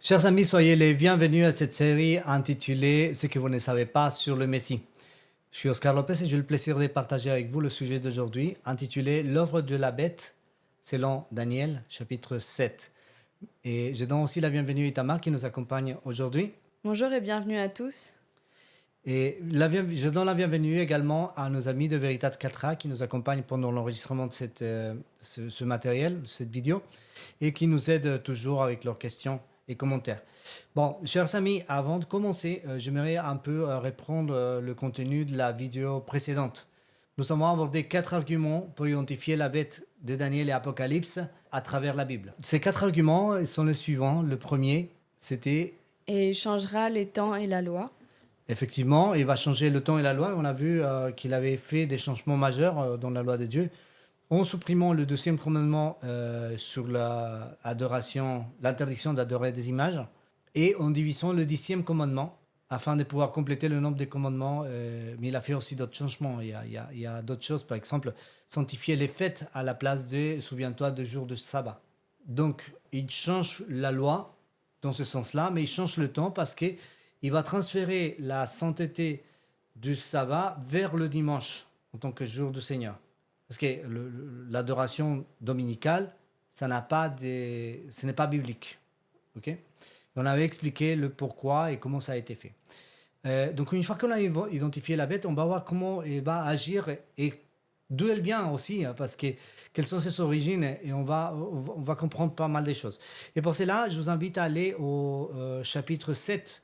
Chers amis, soyez les bienvenus à cette série intitulée Ce que vous ne savez pas sur le Messie. Je suis Oscar Lopez et j'ai le plaisir de partager avec vous le sujet d'aujourd'hui intitulé L'œuvre de la bête selon Daniel, chapitre 7. Et je donne aussi la bienvenue à Itamar qui nous accompagne aujourd'hui. Bonjour et bienvenue à tous. Et je donne la bienvenue également à nos amis de Veritat 4A qui nous accompagnent pendant l'enregistrement de ce matériel, cette vidéo, et qui nous aident toujours avec leurs questions et commentaires. Bon, chers amis, avant de commencer, j'aimerais un peu reprendre le contenu de la vidéo précédente. Nous avons abordé 4 arguments pour identifier la bête de Daniel et Apocalypse à travers la Bible. Ces 4 arguments sont les suivants. Le premier, c'était Et changera les temps et la loi. effectivement, il va changer le temps et la loi. On a vu qu'il avait fait des changements majeurs dans la loi de Dieu en supprimant le deuxième commandement sur l'interdiction d'adorer des images et en divisant le 10e commandement afin de pouvoir compléter le nombre des commandements. Mais il a fait aussi d'autres changements. Il y a d'autres choses, par exemple, sanctifier les fêtes à la place de, souviens-toi, de jours de sabbat. Donc, il change la loi dans ce sens-là, mais il change le temps parce que il va transférer la sainteté du sabbat vers le dimanche en tant que jour du Seigneur. Parce que l'adoration dominicale, ce n'est pas biblique. Okay? On avait expliqué le pourquoi et comment ça a été fait. Donc une fois qu'on a identifié la bête, on va voir comment elle va agir et d'où elle vient aussi, hein, parce que quelles sont ses origines et on va comprendre pas mal de choses. Et pour cela, je vous invite à aller au chapitre 7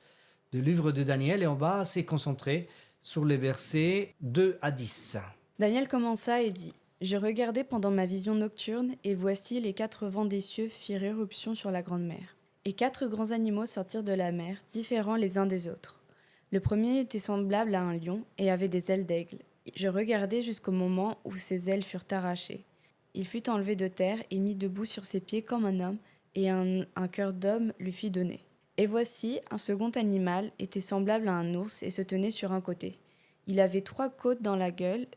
du livre de Daniel et on va se concentrer sur les versets 2 à 10. Daniel commença et dit : Je regardais pendant ma vision nocturne, et voici les 4 vents des cieux firent éruption sur la grande mer. Et 4 grands animaux sortirent de la mer, différents les uns des autres. Le premier était semblable à un lion et avait des ailes d'aigle. Je regardais jusqu'au moment où ses ailes furent arrachées. Il fut enlevé de terre et mis debout sur ses pieds comme un homme, et un cœur d'homme lui fut donné. Et voici, un second animal était semblable à un ours et se tenait sur un côté. Il avait 3 côtes dans la gueule,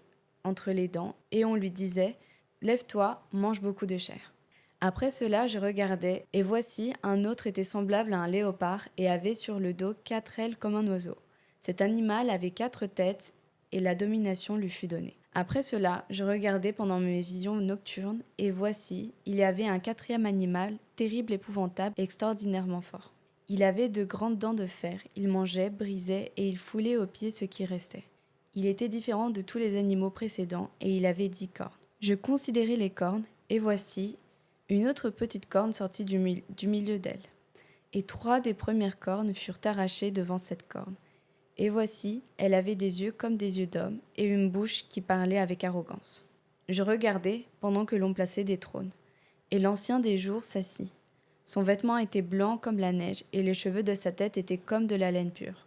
entre les dents, et on lui disait : Lève-toi, mange beaucoup de chair. Après cela, je regardais, et voici, un autre était semblable à un léopard et avait sur le dos 4 ailes comme un oiseau. Cet animal avait 4 têtes, et la domination lui fut donnée. Après cela, je regardais pendant mes visions nocturnes, et voici, il y avait un 4e animal, terrible, épouvantable et extraordinairement fort. Il avait de grandes dents de fer, il mangeait, brisait, et il foulait aux pieds ce qui restait. Il était différent de tous les animaux précédents, et il avait 10 cornes. Je considérai les cornes, et voici, une autre petite corne sortit du milieu d'elle. Et 3 des premières cornes furent arrachées devant cette corne. Et voici, elle avait des yeux comme des yeux d'homme, et une bouche qui parlait avec arrogance. Je regardais pendant que l'on plaçait des trônes. Et l'ancien des jours s'assit. Son vêtement était blanc comme la neige, et les cheveux de sa tête étaient comme de la laine pure.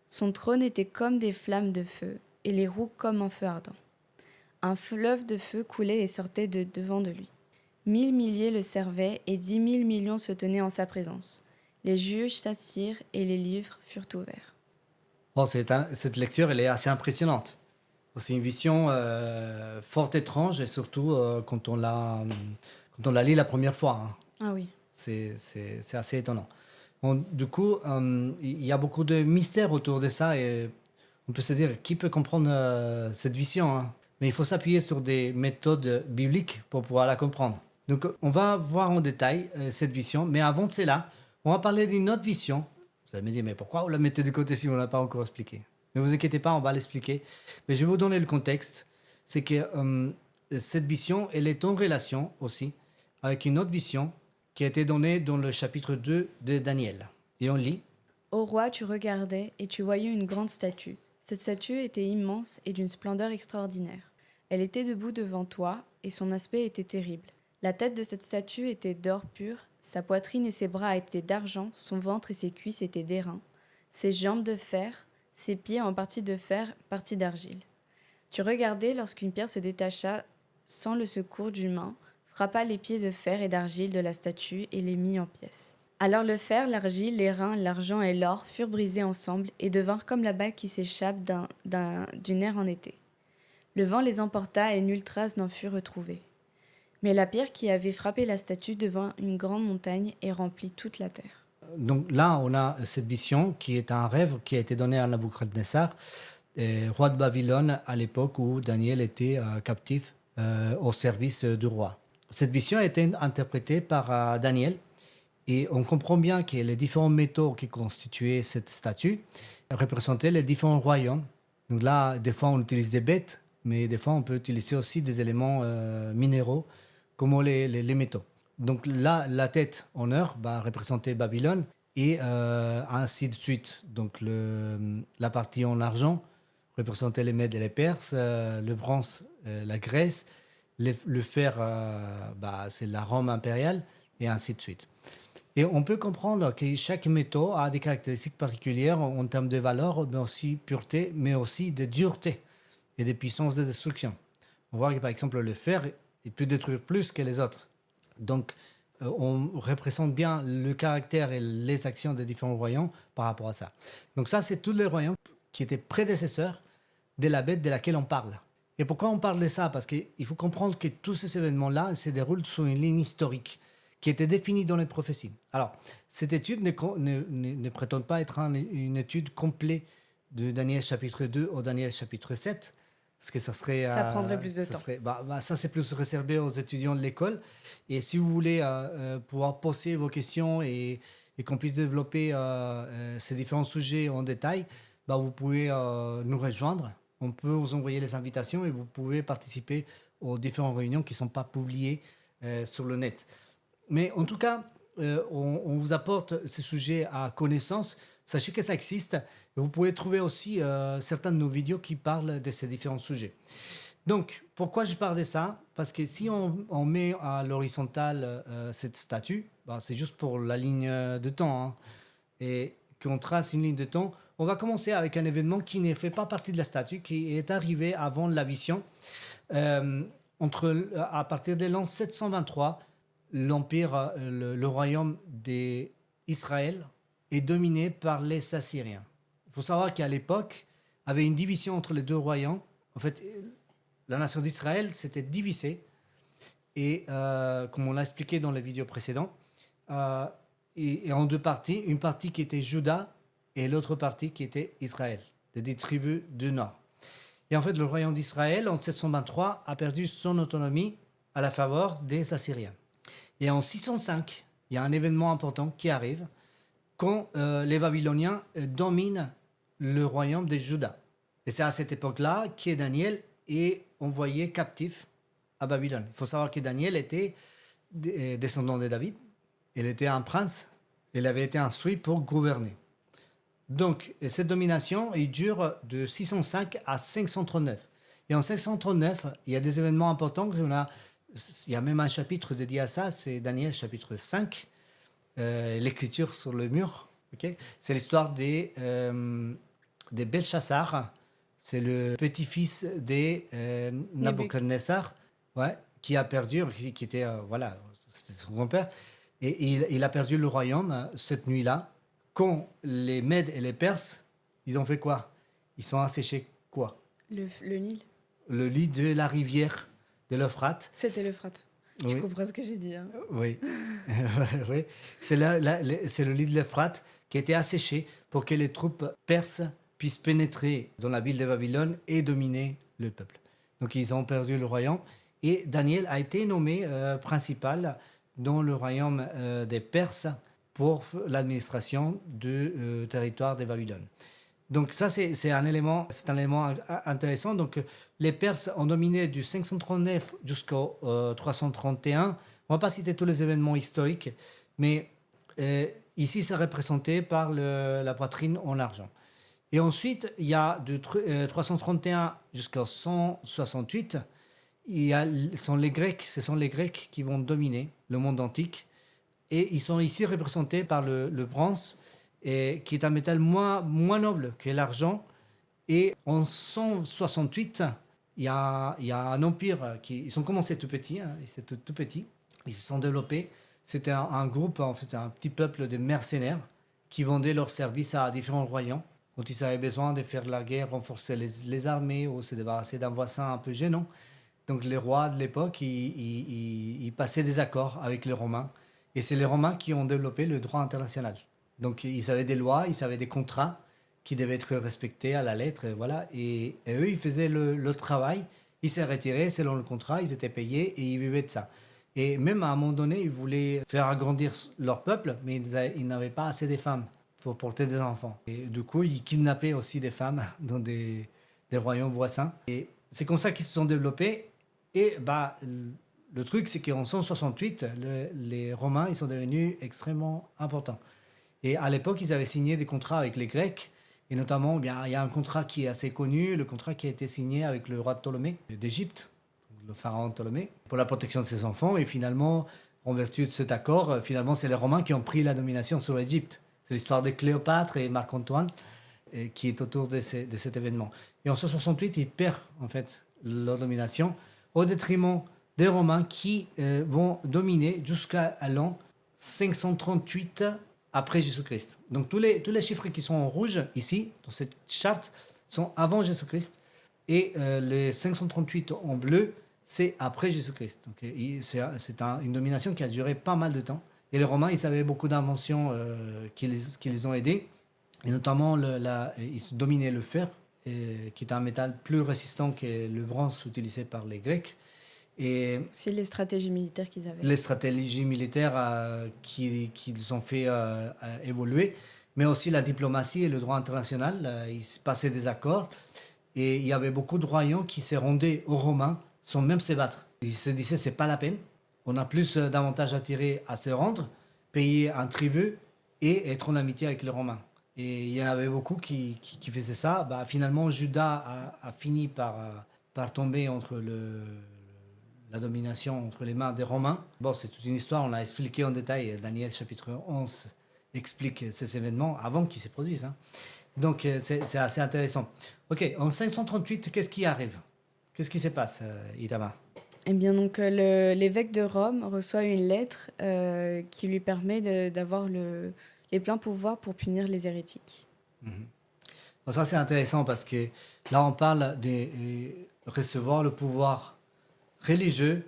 Son trône était comme des flammes de feu, et les roues comme un feu ardent. Un fleuve de feu coulait et sortait de devant de lui. 1000 milliers le servaient, et 10 000 millions se tenaient en sa présence. Les juges s'assirent, et les livres furent ouverts. Bon, cette lecture, elle est assez impressionnante. C'est une vision fort étrange, et surtout quand on la lit la première fois. Hein. Ah oui. C'est assez étonnant. Bon, du coup, il y a beaucoup de mystères autour de ça et on peut se dire qui peut comprendre cette vision. Hein. Mais il faut s'appuyer sur des méthodes bibliques pour pouvoir la comprendre. Donc, on va voir en détail cette vision, mais avant de cela, on va parler d'une autre vision. Vous allez me dire, mais pourquoi vous la mettez de côté si on ne l'a pas encore expliqué? Ne vous inquiétez pas, on va l'expliquer. Mais je vais vous donner le contexte. C'est que cette vision, elle est en relation aussi avec une autre vision qui a été donnée dans le chapitre 2 de Daniel. Et on lit. Ô roi, tu regardais, et tu voyais une grande statue. Cette statue était immense et d'une splendeur extraordinaire. Elle était debout devant toi, et son aspect était terrible. La tête de cette statue était d'or pur, sa poitrine et ses bras étaient d'argent, son ventre et ses cuisses étaient d'airain, ses jambes de fer, ses pieds en partie de fer, partie d'argile. Tu regardais lorsqu'une pierre se détacha sans le secours d'une main, frappa les pieds de fer et d'argile de la statue et les mit en pièces. Alors le fer, l'argile, l'airain, l'argent et l'or furent brisés ensemble et devinrent comme la balle qui s'échappe d'une aire en été. Le vent les emporta et nulle trace n'en fut retrouvée. Mais la pierre qui avait frappé la statue devint une grande montagne et remplit toute la terre. Donc là, on a cette vision qui est un rêve qui a été donné à Nabuchodonosor, roi de Babylone, à l'époque où Daniel était captif au service du roi. Cette vision a été interprétée par Daniel et on comprend bien que les différents métaux qui constituaient cette statue représentaient les différents royaumes. Donc là, des fois, on utilise des bêtes, mais des fois, on peut utiliser aussi des éléments minéraux comme les métaux. Donc là, la tête en or représentait Babylone et ainsi de suite. Donc la partie en argent représentait les Mèdes et les Perses, le bronze, la Grèce, le fer, c'est la Rome impériale et ainsi de suite. Et on peut comprendre que chaque métaux a des caractéristiques particulières en termes de valeur, mais aussi pureté, mais aussi de dureté et de puissance de destruction. On voit que par exemple le fer, il peut détruire plus que les autres. Donc on représente bien le caractère et les actions des différents royaumes par rapport à ça. Donc ça, c'est tous les royaumes qui étaient prédécesseurs de la bête de laquelle on parle. Et pourquoi on parle de ça? Parce qu'il faut comprendre que tous ces événements-là se déroulent sur une ligne historique qui était définie dans les prophéties. Alors, cette étude ne prétend pas être une étude complète de Daniel chapitre 2 au Daniel chapitre 7, parce que ça serait... Ça prendrait plus de temps. Ça, c'est plus réservé aux étudiants de l'école. Et si vous voulez pouvoir poser vos questions et qu'on puisse développer ces différents sujets en détail, vous pouvez nous rejoindre. On peut vous envoyer les invitations et vous pouvez participer aux différentes réunions qui ne sont pas publiées sur le net. Mais en tout cas, on vous apporte ces sujets à connaissance. Sachez que ça existe. Vous pouvez trouver aussi certaines de nos vidéos qui parlent de ces différents sujets. Donc, pourquoi je parle de ça? Parce que si on met à l'horizontale cette statue, c'est juste pour la ligne de temps. Hein, et qu'on trace une ligne de temps, on va commencer avec un événement qui ne fait pas partie de la statue, qui est arrivé avant la vision. À partir de l'an 723, l'empire, le royaume d'Israël est dominé par les Assyriens. Il faut savoir qu'à l'époque, il y avait une division entre les deux royaumes. En fait, la nation d'Israël s'était divisée. Et comme on l'a expliqué dans les vidéos précédentes, et en deux parties. Une partie qui était Juda et l'autre partie qui était Israël, des tribus du nord. Et en fait, le royaume d'Israël, en 723, a perdu son autonomie à la faveur des Assyriens. Et en 605, il y a un événement important qui arrive quand les Babyloniens dominent le royaume de Juda. Et c'est à cette époque-là que Daniel est envoyé captif à Babylone. Il faut savoir que Daniel était descendant de David. Il était un prince. Il avait été instruit pour gouverner. Donc, cette domination, elle dure de 605 à 539. Et en 539, il y a des événements importants. Il y a même un chapitre dédié à ça, c'est Daniel chapitre 5, l'écriture sur le mur. Okay, c'est l'histoire de Belchassar. C'est le petit-fils de Nabuchodonosor, qui a perdu, qui était, c'était son grand-père. Et il a perdu le royaume cette nuit-là. Quand les Mèdes et les Perses, ils ont fait quoi? Ils sont asséchés quoi? Le Nil. Le lit de la rivière de l'Euphrate. C'était l'Euphrate. Oui. Je comprends ce que j'ai dit. Hein. Oui. Oui. C'est le lit de l'Euphrate qui a été asséché pour que les troupes perses puissent pénétrer dans la ville de Babylone et dominer le peuple. Donc ils ont perdu le royaume. Et Daniel a été nommé principal dans le royaume des Perses pour l'administration du territoire de Babylone. Donc ça, c'est un élément intéressant. Donc les Perses ont dominé du 539 jusqu'au 331. On ne va pas citer tous les événements historiques, mais ici, c'est représenté par la poitrine en argent. Et ensuite, il y a de 331 jusqu'au 168, ce sont les Grecs qui vont dominer le monde antique. Et ils sont ici représentés par le bronze, qui est un métal moins noble que l'argent. Et en 168, il y a un empire ils ont commencé tout petits, c'est tout petit. Ils se sont développés. C'était un groupe, en fait, un petit peuple de mercenaires qui vendaient leurs services à différents royaumes. Quand ils avaient besoin de faire la guerre, renforcer les armées ou se débarrasser d'un voisin un peu gênant. Donc les rois de l'époque, ils passaient des accords avec les Romains. Et c'est les Romains qui ont développé le droit international. Donc, ils avaient des lois, ils avaient des contrats qui devaient être respectés à la lettre, et voilà. Et eux, ils faisaient le travail, ils s'est retirés selon le contrat, ils étaient payés et ils vivaient de ça. Et même à un moment donné, ils voulaient faire agrandir leur peuple, mais ils n'avaient pas assez de femmes pour porter des enfants. Et du coup, ils kidnappaient aussi des femmes dans des royaumes voisins. Et c'est comme ça qu'ils se sont développés. Et bah, le truc, c'est qu'en 168, les Romains, ils sont devenus extrêmement importants. Et à l'époque, ils avaient signé des contrats avec les Grecs. Et notamment, eh bien, il y a un contrat qui est assez connu, le contrat qui a été signé avec le roi Ptolémée d'Égypte, le pharaon Ptolémée, pour la protection de ses enfants. Et finalement, en vertu de cet accord, finalement, c'est les Romains qui ont pris la domination sur l'Égypte. C'est l'histoire de Cléopâtre et Marc-Antoine qui est autour de cet événement. Et en 168, ils perdent en fait leur domination au détriment des Romains qui vont dominer jusqu'à l'an 538 après Jésus-Christ. Donc tous les chiffres qui sont en rouge ici, dans cette charte, sont avant Jésus-Christ. Et les 538 en bleu, c'est après Jésus-Christ. Donc c'est une domination qui a duré pas mal de temps. Et les Romains, ils avaient beaucoup d'inventions qui les ont aidés. Et notamment, ils dominaient le fer, qui est un métal plus résistant que le bronze utilisé par les Grecs. Et c'est les stratégies militaires qu'ils avaient. Les stratégies militaires qu'ils ont fait évoluer, mais aussi la diplomatie et le droit international. Ils passaient des accords et il y avait beaucoup de royaumes qui se rendaient aux Romains sans même se battre. Ils se disaient c'est pas la peine, on a plus d'avantages à tirer à se rendre, payer un tribut et être en amitié avec les Romains. Et il y en avait beaucoup qui faisaient ça. Bah, finalement, Juda a fini par tomber entre la domination entre les mains des Romains. Bon, c'est toute une histoire, on l'a expliqué en détail. Daniel chapitre 11 explique ces événements avant qu'ils se produisent. Hein. Donc, c'est assez intéressant. Ok, en 538, qu'est-ce qui arrive? Qu'est-ce qui se passe, Itamar? Eh bien, donc, l'évêque de Rome reçoit une lettre qui lui permet d'avoir les pleins pouvoirs pour punir les hérétiques. Bon, ça, c'est intéressant parce que là, on parle de recevoir le pouvoir religieux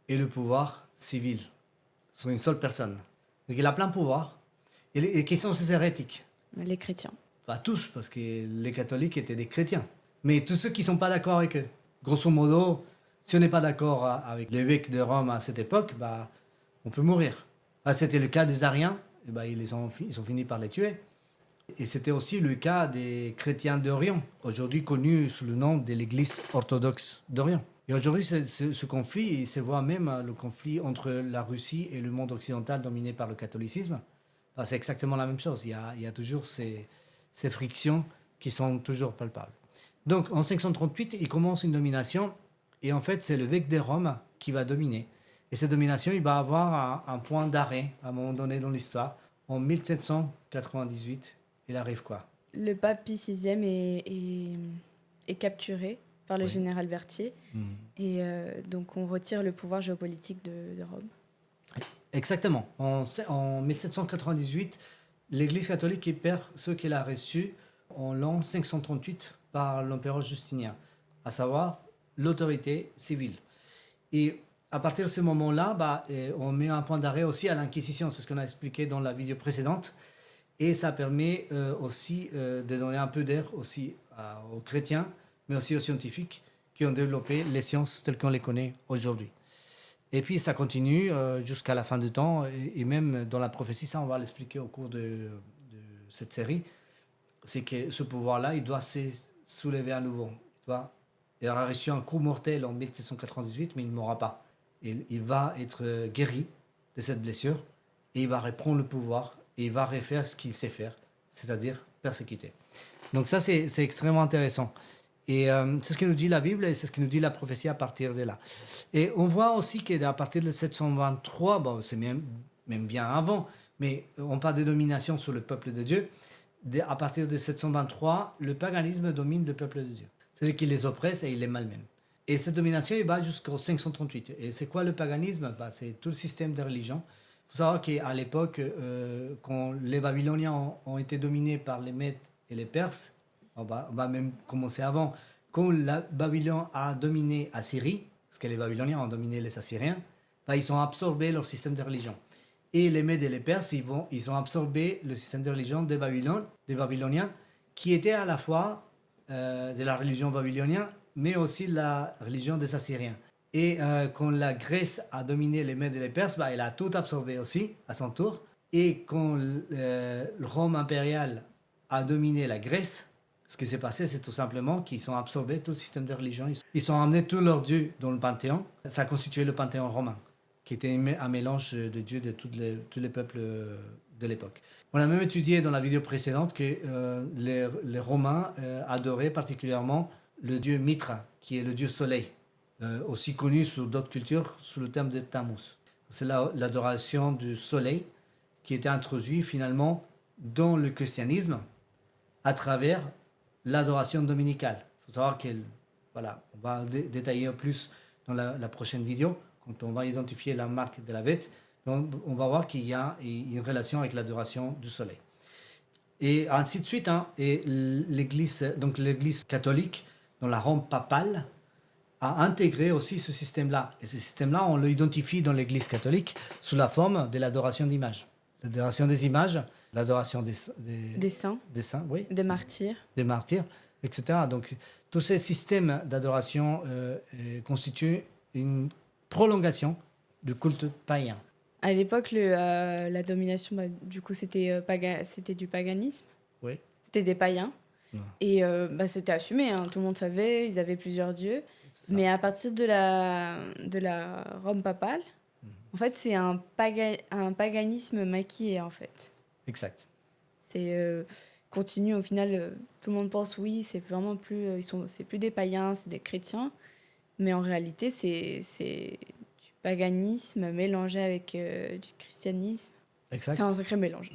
et le pouvoir civil sur une seule personne. Donc il a plein de pouvoir. Et qui sont ces hérétiques? Les chrétiens. Pas tous, parce que les catholiques étaient des chrétiens. Mais tous ceux qui ne sont pas d'accord avec eux. Grosso modo, si on n'est pas d'accord avec l'évêque de Rome à cette époque, bah, on peut mourir. Ah, c'était le cas des Ariens, et bah, ils ont fini par les tuer. Et c'était aussi le cas des chrétiens d'Orient, aujourd'hui connus sous le nom de l'Église orthodoxe d'Orient. Et aujourd'hui, ce conflit, il se voit même le conflit entre la Russie et le monde occidental dominé par le catholicisme. Enfin, c'est exactement la même chose. Il y a toujours ces frictions qui sont toujours palpables. Donc, en 538, il commence une domination. Et en fait, c'est l'évêque de Rome qui va dominer. Et cette domination, il va avoir un point d'arrêt à un moment donné dans l'histoire. En 1798, il arrive quoi? Le pape Pie VI est capturé par le général Berthier. Et donc, on retire le pouvoir géopolitique de Rome. Exactement. En 1798, l'Église catholique perd ce qu'elle a reçu en l'an 538 par l'empereur Justinien, à savoir l'autorité civile. Et à partir de ce moment-là, on met un point d'arrêt aussi à l'Inquisition. C'est ce qu'on a expliqué dans la vidéo précédente. Et ça permet aussi de donner un peu d'air aussi aux chrétiens, mais aussi aux scientifiques qui ont développé les sciences telles qu'on les connaît aujourd'hui. Et puis ça continue jusqu'à la fin du temps, et même dans la prophétie, ça on va l'expliquer au cours de cette série, c'est que ce pouvoir-là, il doit se soulever à nouveau. Il aura reçu un coup mortel en 1798, mais il ne mourra pas. Il va être guéri de cette blessure, et il va reprendre le pouvoir, et il va refaire ce qu'il sait faire, c'est-à-dire persécuter. Donc ça, c'est extrêmement intéressant. Et c'est ce que nous dit la Bible et c'est ce que nous dit la prophétie à partir de là. Et on voit aussi qu'à partir de 723, bon, c'est même bien avant, mais on parle de domination sur le peuple de Dieu. À partir de 723, le paganisme domine le peuple de Dieu. C'est-à-dire qu'il les oppresse et il les malmène. Et cette domination, il va jusqu'au 538. Et c'est quoi le paganisme? C'est tout le système de religion. Il faut savoir qu'à l'époque, quand les Babyloniens ont été dominés par les Mèdes et les Perses, on va même commencer avant. Quand la Babylone a dominé Assyrie, parce que les Babyloniens ont dominé les Assyriens, ils ont absorbé leur système de religion. Et les Mèdes et les Perses, ils ont absorbé le système de religion des Babyloniens, qui était à la fois de la religion babylonienne, mais aussi la religion des Assyriens. Et quand la Grèce a dominé les Mèdes et les Perses, elle a tout absorbé aussi, à son tour. Et quand le Rome impérial a dominé la Grèce, ce qui s'est passé, c'est tout simplement qu'ils ont absorbé tout le système de religion. Ils ont amené tous leurs dieux dans le Panthéon. Ça a constitué le Panthéon romain, qui était un mélange de dieux de tous les peuples de l'époque. On a même étudié dans la vidéo précédente que les Romains adoraient particulièrement le dieu Mitra, qui est le dieu soleil, aussi connu sous d'autres cultures sous le terme de Tammuz. C'est l'adoration du soleil qui était introduit finalement dans le christianisme à travers l'adoration dominicale. Il faut savoir que, voilà, on va détailler plus dans la prochaine vidéo, quand on va identifier la marque de la bête, on va voir qu'il y a une relation avec l'adoration du soleil. Et ainsi de suite, hein, et l'Église catholique, dans la Rome papale, a intégré aussi ce système-là. Et ce système-là, on l'identifie dans l'Église catholique sous la forme de l'adoration d'images. L'adoration des images, l'adoration des saints, oui, des martyrs, etc. Donc, tous ces systèmes d'adoration constituent une prolongation du culte païen. À l'époque, la domination, du coup, c'était du paganisme. Oui. C'était des païens. Ouais. Et c'était assumé, hein. Tout le monde savait, ils avaient plusieurs dieux. Mais à partir de la Rome papale, en fait, c'est un paganisme maquillé, en fait. Exact. C'est continu, au final, tout le monde pense, oui, c'est vraiment plus... c'est plus des païens, c'est des chrétiens. Mais en réalité, c'est du paganisme mélangé avec du christianisme. Exact. C'est un sacré mélange.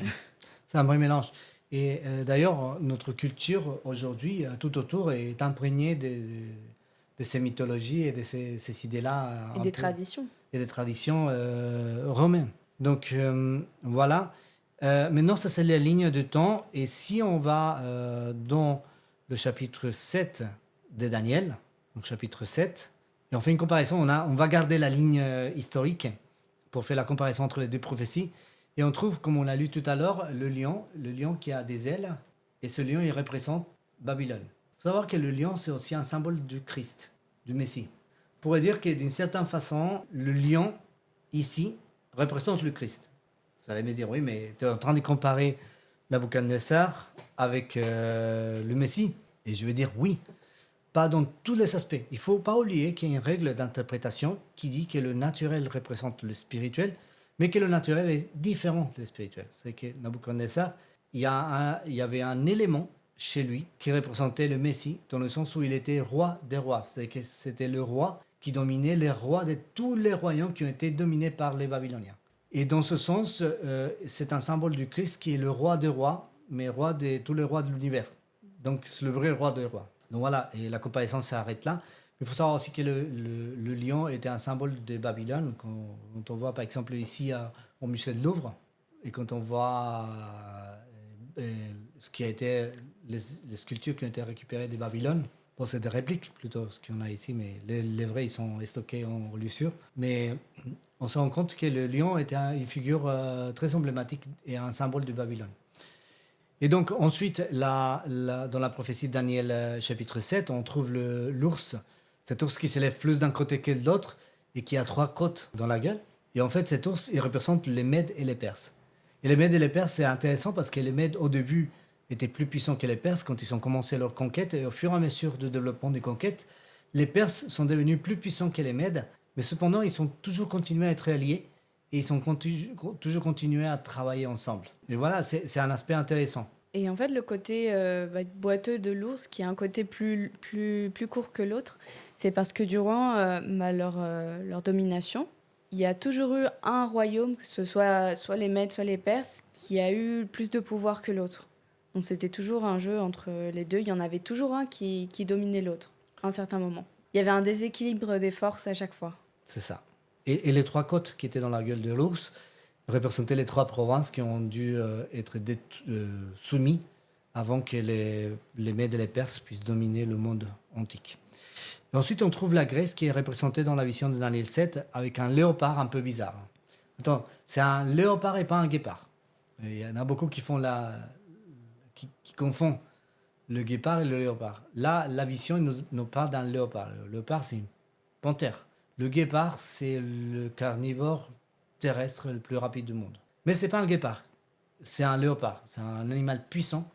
C'est un vrai mélange. Et d'ailleurs, notre culture aujourd'hui, tout autour, est imprégnée de ces mythologies et de ces idées-là. Et des traditions. Et des traditions romaines. Donc voilà. Maintenant, ça c'est la ligne de temps. Et si on va dans le chapitre 7 de Daniel, donc chapitre 7, et on fait une comparaison, on va garder la ligne historique pour faire la comparaison entre les deux prophéties. Et on trouve, comme on l'a lu tout à l'heure, le lion qui a des ailes. Et ce lion, il représente Babylone. Il faut savoir que le lion, c'est aussi un symbole du Christ, du Messie. On pourrait dire que d'une certaine façon, le lion, ici, représente le Christ. Vous allez me dire, oui, mais tu es en train de comparer Nabuchodonosor avec le Messie. Et je vais dire oui, pas dans tous les aspects. Il ne faut pas oublier qu'il y a une règle d'interprétation qui dit que le naturel représente le spirituel, mais que le naturel est différent du spirituel. C'est que Nabuchodonosor, il y avait un élément chez lui qui représentait le Messie, dans le sens où il était roi des rois. C'est que c'était le roi qui dominait les rois de tous les royaumes qui ont été dominés par les Babyloniens. Et dans ce sens, c'est un symbole du Christ qui est le roi des rois, mais roi de tous les rois de l'univers. Donc c'est le vrai roi des rois. Donc voilà, et la comparaison s'arrête là. Il faut savoir aussi que le lion était un symbole de Babylone, quand on voit par exemple ici au musée de Louvre, et quand on voit ce qui a été les sculptures qui ont été récupérées de Babylone. Bon, c'est des répliques plutôt, ce qu'on a ici, mais les vrais, ils sont stockés en reliure. Mais on se rend compte que le lion était une figure très emblématique et un symbole de Babylone. Et donc ensuite, dans la prophétie de Daniel chapitre 7, on trouve l'ours, cet ours qui s'élève plus d'un côté que de l'autre et qui a 3 côtes dans la gueule. Et en fait, cet ours, il représente les Mèdes et les Perses. Et les Mèdes et les Perses, c'est intéressant parce que les Mèdes, au début, étaient plus puissants que les Perses quand ils ont commencé leur conquête. Et au fur et à mesure du développement des conquêtes, les Perses sont devenus plus puissants que les Mèdes. Mais cependant, ils ont toujours continué à être alliés et ils ont toujours continué à travailler ensemble. Et voilà, c'est un aspect intéressant. Et en fait, le côté boiteux de l'ours, qui a un côté plus court que l'autre, c'est parce que durant leur domination, il y a toujours eu un royaume, que ce soit les Mèdes, soit les Perses, qui a eu plus de pouvoir que l'autre. Donc c'était toujours un jeu entre les deux. Il y en avait toujours un qui dominait l'autre, à un certain moment. Il y avait un déséquilibre des forces à chaque fois. C'est ça. Et les 3 côtes qui étaient dans la gueule de l'ours représentaient les 3 provinces qui ont dû être soumis avant que les Mèdes et les Perses puissent dominer le monde antique. Et ensuite, on trouve la Grèce qui est représentée dans la vision de Daniel 7 avec un léopard un peu bizarre. Attends, c'est un léopard et pas un guépard. Il y en a beaucoup qui confondent le guépard et le léopard. Là, la vision nous parle d'un léopard. Le léopard, c'est une panthère. Le guépard, c'est le carnivore terrestre le plus rapide du monde. Mais c'est pas un guépard, c'est un léopard. C'est un animal puissant.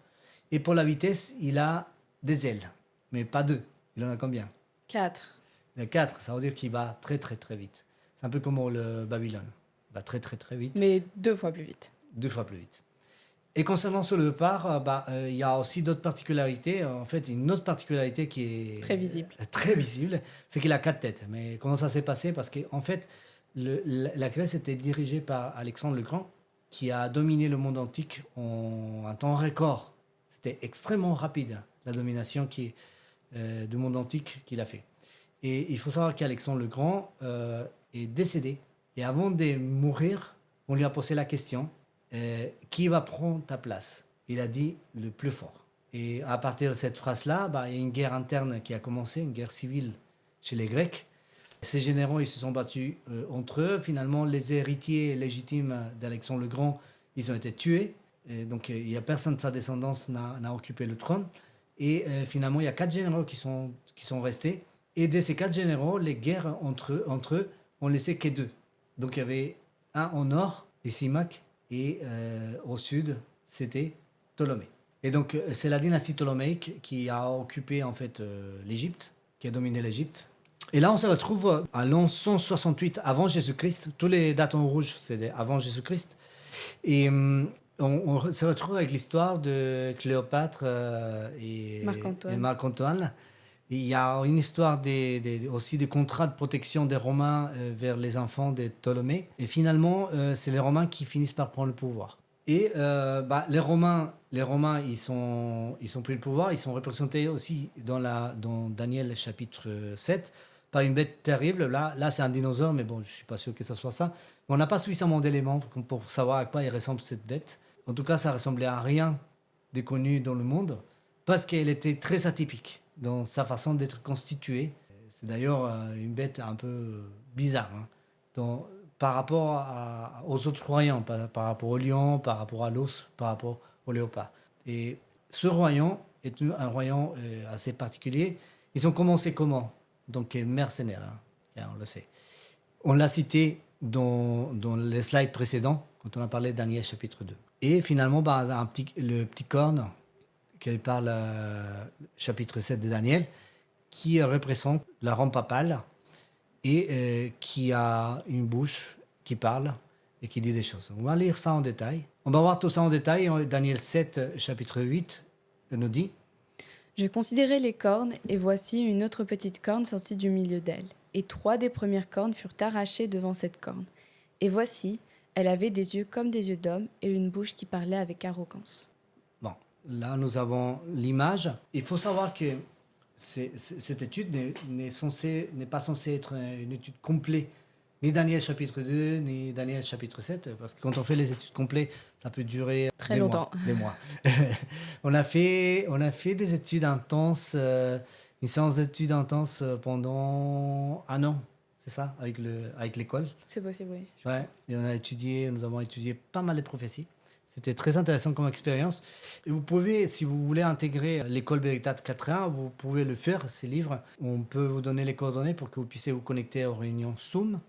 Et pour la vitesse, il a des ailes, mais pas deux. Il en a combien? 4. Il a quatre, ça veut dire qu'il va très très très vite. C'est un peu comme le Babylone. Il va très très très vite, Mais 2 fois plus vite. 2 fois plus vite. Et concernant ce léopard, il y a aussi d'autres particularités. En fait, une autre particularité qui est Très visible. très visible, c'est qu'il a 4 têtes. Mais comment ça s'est passé? Parce qu'en fait, la Grèce était dirigée par Alexandre le Grand, qui a dominé le monde antique en un temps record. C'était extrêmement rapide, la domination du monde antique qu'il a fait. Et il faut savoir qu'Alexandre le Grand est décédé. Et avant de mourir, on lui a posé la question, qui va prendre ta place? Il a dit le plus fort. Et à partir de cette phrase-là, il y a une guerre interne qui a commencé, une guerre civile chez les Grecs. Ces généraux, ils se sont battus entre eux. Finalement, les héritiers légitimes d'Alexandre le Grand, ils ont été tués. Et donc, il n'y a personne de sa descendance n'a occupé le trône. Et finalement, il y a 4 généraux qui sont restés. Et de ces 4 généraux, les guerres entre eux ont laissé que 2. Donc, il y avait un au nord, les Lysimaque, et au sud, c'était Ptolémée. Et donc, c'est la dynastie ptoléméique qui a occupé en fait l'Égypte, qui a dominé l'Égypte. Et là, on se retrouve à l'an 168 avant Jésus-Christ. Tous les dates en rouge, c'est avant Jésus-Christ. Et on se retrouve avec l'histoire de Cléopâtre et Marc-Antoine. Il y a une histoire aussi des contrats de protection des Romains vers les enfants de Ptolémée. Et finalement, c'est les Romains qui finissent par prendre le pouvoir. Et les Romains, ils sont pris le pouvoir. Ils sont représentés aussi dans Daniel chapitre 7 par une bête terrible. Là, c'est un dinosaure, mais bon, je ne suis pas sûr que ce soit ça. Mais on n'a pas suffisamment d'éléments pour savoir à quoi il ressemble cette bête. En tout cas, ça ressemblait à rien de connu dans le monde parce qu'elle était très atypique dans sa façon d'être constituée. C'est d'ailleurs une bête un peu bizarre. Par rapport aux autres royaumes, par rapport au lion, par rapport à l'ours, par rapport au léopard. Et ce royaume est un royaume assez particulier. Ils ont commencé comment? Donc mercenaires, on le sait. On l'a cité dans les slides précédents, quand on a parlé de Daniel chapitre 2. Et finalement, le petit corne, qu'elle parle chapitre 7 de Daniel, qui représente la Rome papale, et qui a une bouche qui parle et qui dit des choses. On va lire ça en détail. On va voir tout ça en détail. Daniel 7, chapitre 8, nous dit: Je considérais les cornes, et voici une autre petite corne sortie du milieu d'elle. Et 3 des premières cornes furent arrachées devant cette corne. Et voici, elle avait des yeux comme des yeux d'homme, et une bouche qui parlait avec arrogance. Bon, là nous avons l'image. Il faut savoir que cette étude n'est pas censée être une étude complète, ni Daniel chapitre 2, ni Daniel chapitre 7, parce que quand on fait les études complètes, ça peut durer très longtemps. Des mois. on a fait des études intenses, une séance d'études intenses pendant 1 an, c'est ça, avec l'école. C'est possible, oui. Ouais, et nous avons étudié pas mal de prophéties. C'était très intéressant comme expérience. Et vous pouvez, si vous voulez intégrer l'école Veritate 4.1, vous pouvez le faire, ces livres. On peut vous donner les coordonnées pour que vous puissiez vous connecter aux réunions Zoom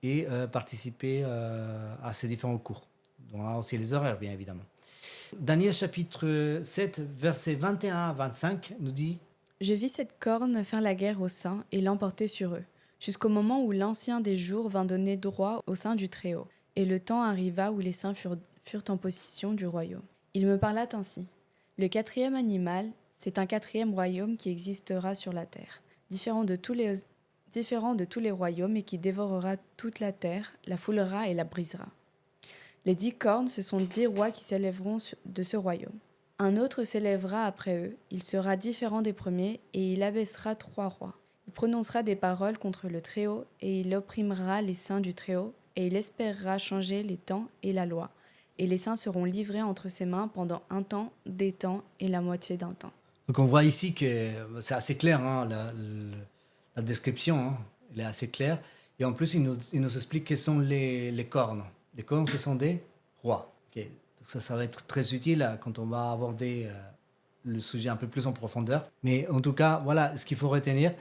et participer à ces différents cours. On a aussi les horaires, bien évidemment. Daniel chapitre 7, versets 21 à 25 nous dit: Je vis cette corne faire la guerre aux saints et l'emporter sur eux, jusqu'au moment où l'Ancien des jours vint donner droit au sein du Très-Haut. Et le temps arriva où les saints furent en possession du royaume. Il me parla ainsi: Le 4e animal, c'est un 4e royaume qui existera sur la terre, différent de tous les royaumes, et qui dévorera toute la terre, la foulera et la brisera. Les 10 cornes, ce sont 10 rois qui s'élèveront de ce royaume. Un autre s'élèvera après eux, il sera différent des premiers, et il abaissera 3 rois. Il prononcera des paroles contre le Très-Haut, et il opprimera les saints du Très-Haut, et il espérera changer les temps et la loi. Et les saints seront livrés entre ses mains pendant 1 temps, des temps et la moitié d'un temps. Donc on voit ici que c'est assez clair, la description, elle est assez claire. Et en plus, il nous explique quels sont les cornes. Les cornes, ce sont des rois. Ok. Donc ça va être très utile quand on va aborder le sujet un peu plus en profondeur. Mais en tout cas, voilà ce qu'il faut retenir.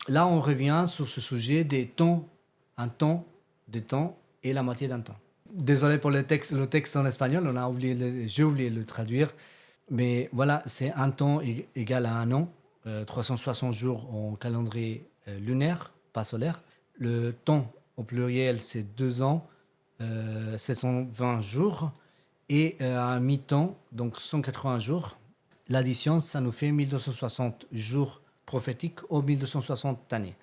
Là, on revient sur ce sujet des temps, un temps, des temps et la moitié d'un temps. Désolé pour le texte en espagnol, j'ai oublié de le traduire. Mais voilà, c'est un temps égal à un an, 360 jours en calendrier lunaire, pas solaire. Le temps au pluriel, c'est 2 ans, 720 jours. Et à mi-temps, donc 180 jours. L'addition, ça nous fait 1260 jours prophétiques ou 1260 années.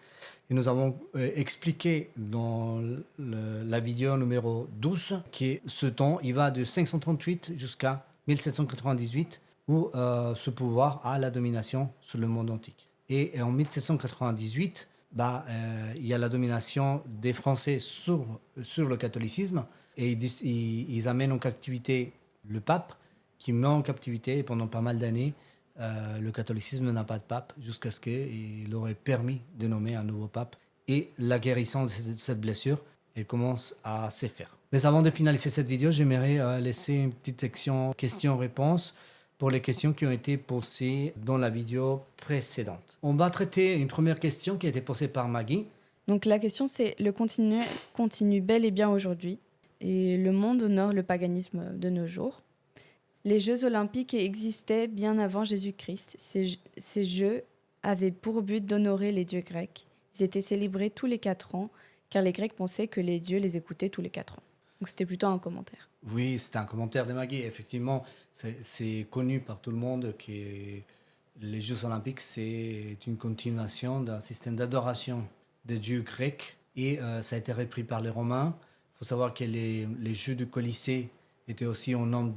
Et nous avons expliqué dans la vidéo numéro 12 que ce temps, il va de 538 jusqu'à 1798, où ce pouvoir a la domination sur le monde antique. Et en 1798, il y a la domination des Français sur le catholicisme, et ils amènent en captivité le pape, qui met en captivité pendant pas mal d'années. Le catholicisme n'a pas de pape jusqu'à ce qu'il aurait permis de nommer un nouveau pape. Et la guérison de cette blessure, elle commence à se faire. Mais avant de finaliser cette vidéo, j'aimerais laisser une petite section questions-réponses pour les questions qui ont été posées dans la vidéo précédente. On va traiter une première question qui a été posée par Maggie. Donc la question c'est, le continue bel et bien aujourd'hui et le monde honore le paganisme de nos jours. Les Jeux olympiques existaient bien avant Jésus-Christ. Ces Jeux avaient pour but d'honorer les dieux grecs. Ils étaient célébrés tous les 4 ans, car les Grecs pensaient que les dieux les écoutaient tous les 4 ans. Donc c'était plutôt un commentaire. Oui, c'était un commentaire de Maggie. Effectivement, c'est connu par tout le monde que les Jeux olympiques, c'est une continuation d'un système d'adoration des dieux grecs. Et ça a été repris par les Romains. Il faut savoir que les Jeux du Colisée étaient aussi au nom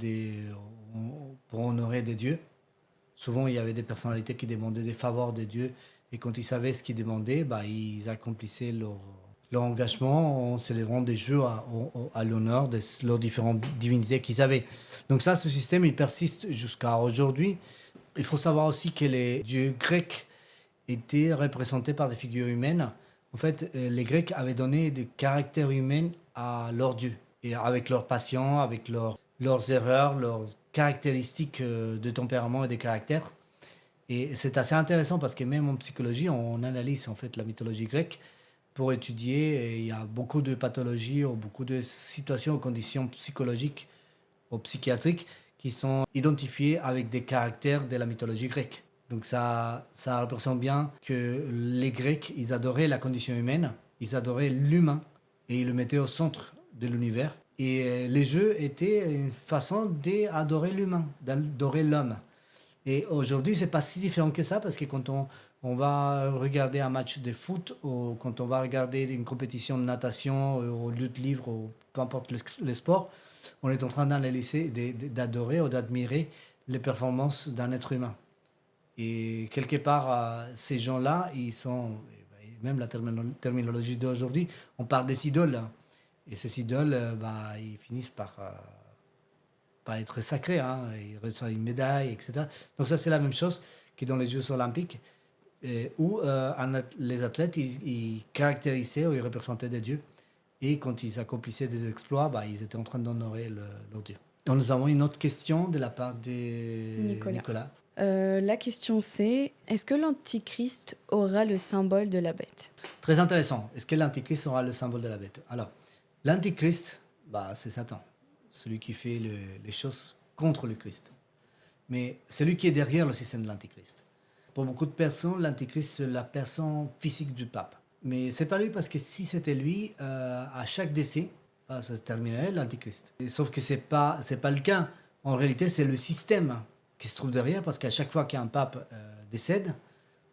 pour honorer des dieux. Souvent, il y avait des personnalités qui demandaient des faveurs des dieux. Et quand ils savaient ce qu'ils demandaient, ils accomplissaient leur engagement en célébrant des jeux à l'honneur de leurs différentes divinités qu'ils avaient. Donc ça, ce système, il persiste jusqu'à aujourd'hui. Il faut savoir aussi que les dieux grecs étaient représentés par des figures humaines. En fait, les Grecs avaient donné des caractères humains à leurs dieux. Et avec leurs passions, avec leurs erreurs, leurs caractéristiques de tempérament et de caractère. Et c'est assez intéressant parce que même en psychologie, on analyse en fait la mythologie grecque pour étudier. Et il y a beaucoup de pathologies ou beaucoup de situations ou conditions psychologiques ou psychiatriques qui sont identifiées avec des caractères de la mythologie grecque. Donc ça représente bien que les Grecs, ils adoraient la condition humaine, ils adoraient l'humain et ils le mettaient au centre de l'univers. Et les jeux étaient une façon d'adorer l'humain, d'adorer l'homme. Et aujourd'hui, c'est pas si différent que ça, parce que quand on va regarder un match de foot, ou quand on va regarder une compétition de natation, ou lutte libre, ou peu importe le sport, on est en train d'analyser, d'adorer ou d'admirer les performances d'un être humain. Et quelque part, ces gens-là, ils sont, même la terminologie d'aujourd'hui, on parle des idoles. Et ces idoles, ils finissent par être sacrés, hein. Ils reçoivent une médaille, etc. Donc ça, c'est la même chose que dans les Jeux olympiques, où les athlètes, ils caractérisaient ou ils représentaient des dieux. Et quand ils accomplissaient des exploits, ils étaient en train d'honorer leur dieu. Donc nous avons une autre question de la part de Nicolas. La question c'est, est-ce que l'Antichrist aura le symbole de la bête ? Très intéressant. Est-ce que l'Antichrist aura le symbole de la bête ? Alors, l'Antichrist, c'est Satan, celui qui fait les choses contre le Christ. Mais celui qui est derrière le système de l'Antichrist. Pour beaucoup de personnes, l'Antichrist, c'est la personne physique du pape. Mais c'est pas lui, parce que si c'était lui, à chaque décès, ça se terminerait l'Antichrist. Sauf que c'est pas le cas. En réalité, c'est le système qui se trouve derrière, parce qu'à chaque fois qu'un pape décède,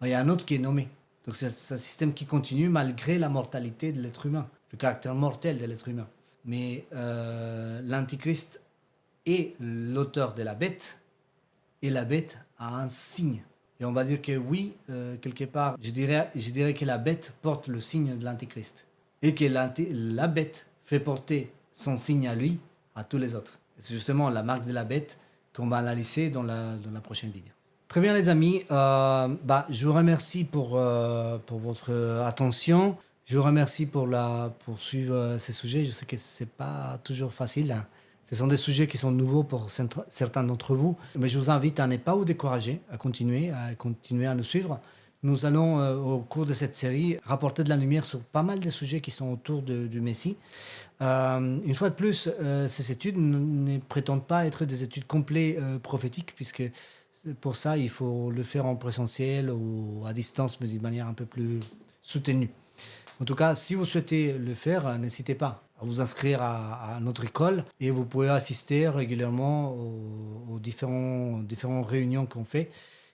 il y a un autre qui est nommé. Donc c'est un système qui continue malgré la mortalité de l'être humain, le caractère mortel de l'être humain. Mais l'Antichrist est l'auteur de la bête, et la bête a un signe. Et on va dire que oui, quelque part, je dirais que la bête porte le signe de l'Antichrist. Et que la bête fait porter son signe à lui, à tous les autres. Et c'est justement la marque de la bête qu'on va analyser dans la prochaine vidéo. Très bien les amis, je vous remercie pour votre attention. Je vous remercie pour suivre ces sujets. Je sais que ce n'est pas toujours facile, hein. Ce sont des sujets qui sont nouveaux pour certains d'entre vous, mais je vous invite à ne pas vous décourager, à continuer à nous suivre. Nous allons, au cours de cette série, rapporter de la lumière sur pas mal de sujets qui sont autour du Messie. Une fois de plus, ces études ne prétendent pas être des études complètes prophétiques, puisque pour ça, il faut le faire en présentiel ou à distance, mais d'une manière un peu plus soutenue. En tout cas, si vous souhaitez le faire, n'hésitez pas à vous inscrire à notre école et vous pouvez assister régulièrement aux différentes réunions qu'on fait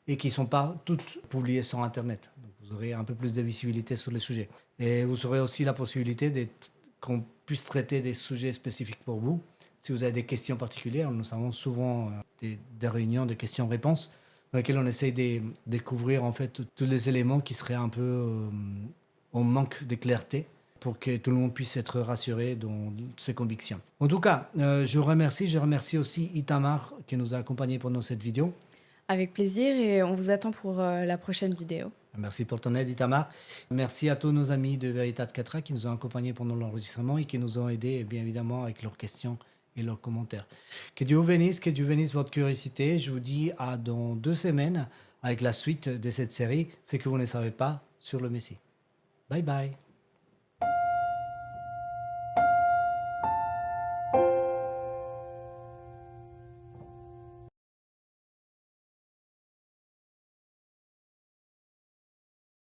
et qui ne sont pas toutes publiées sur Internet. Donc, vous aurez un peu plus de visibilité sur les sujets. Et vous aurez aussi la possibilité qu'on puisse traiter des sujets spécifiques pour vous. Si vous avez des questions particulières, nous avons souvent des réunions de questions-réponses dans lesquelles on essaye de découvrir en fait tous les éléments qui seraient un peu en manque de clarté pour que tout le monde puisse être rassuré dans ses convictions. En tout cas, je remercie aussi Itamar qui nous a accompagnés pendant cette vidéo. Avec plaisir et on vous attend pour la prochaine vidéo. Merci pour ton aide, Itamar. Merci à tous nos amis de Veritat 4A qui nous ont accompagnés pendant l'enregistrement et qui nous ont aidés, bien évidemment, avec leurs questions et leurs commentaires. Que Dieu vous bénisse, que Dieu bénisse votre curiosité. Je vous dis à dans 2 semaines avec la suite de cette série, ce que vous ne savez pas sur le Messie. Bye bye.